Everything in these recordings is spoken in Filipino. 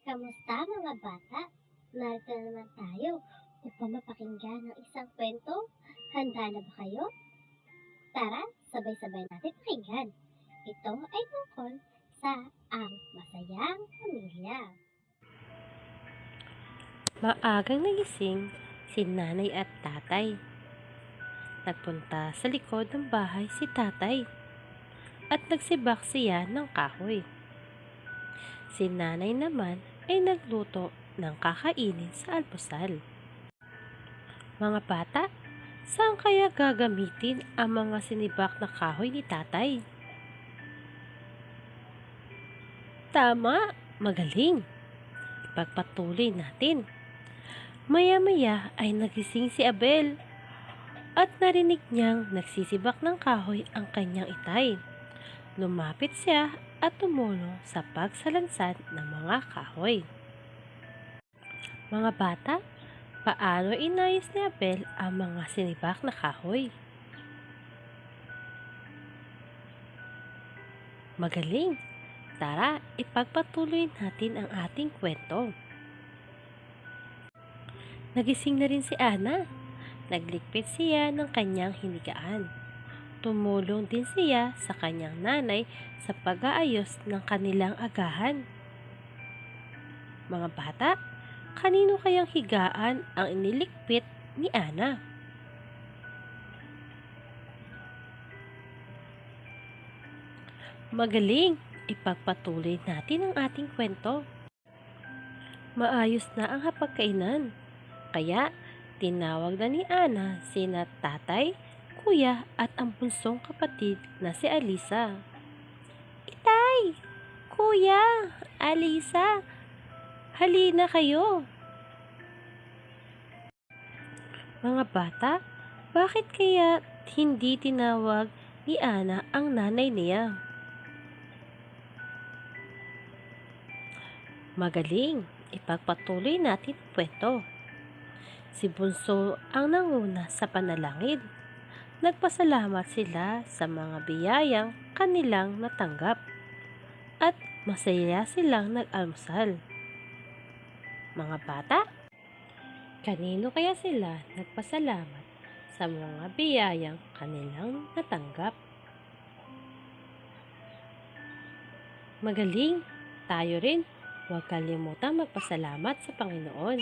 Kamusta mga bata? Narito na naman tayo upang mapakinggan ang isang kwento. Handa na ba kayo? Tara, sabay-sabay natin pakinggan. Ito ay tungkol sa ang masayang pamilya. Maagang nagising si nanay at tatay. Nagpunta sa likod ng bahay si tatay at nagsibak siya ng kahoy. Si nanay naman ay nagluto ng kakainin sa almusal. Mga bata, saan kaya gagamitin ang mga sinibak na kahoy ni tatay? Tama, magaling. Ipagpatuloy natin. Maya-maya ay nagising si Abel at narinig niyang nagsisibak ng kahoy ang kanyang itay. Lumapit siya at tumulong sa pagsalansad ng mga kahoy. Mga bata, paano inayos ni Abel ang mga sinibak na kahoy? Magaling! Tara, ipagpatuloy natin ang ating kwento. Nagising na rin si Ana. Naglikpit siya ng kanyang hinigaan. Tumulong din siya sa kanyang nanay sa pag-aayos ng kanilang agahan. Mga bata, kanino kayang higaan ang inilikpit ni Ana? Magaling! Ipagpatuloy natin ang ating kwento. Maayos na ang hapagkainan, kaya tinawag na ni Ana sina tatay, kuya at ang bunsong kapatid na si Alisa. Itay! Kuya! Alisa! Halina kayo! Mga bata, bakit kaya hindi tinawag ni Ana ang nanay niya? Magaling! Ipagpatuloy natin ang kwento. Si Bunso ang nanguna sa panalangin. Nagpasalamat sila sa mga biyayang kanilang natanggap at masaya silang nag-almusal. Mga bata, kanino kaya sila nagpasalamat sa mga biyayang kanilang natanggap? Magaling! Tayo rin, huwag kalimutang magpasalamat sa Panginoon.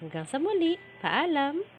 Hanggang sa muli, paalam!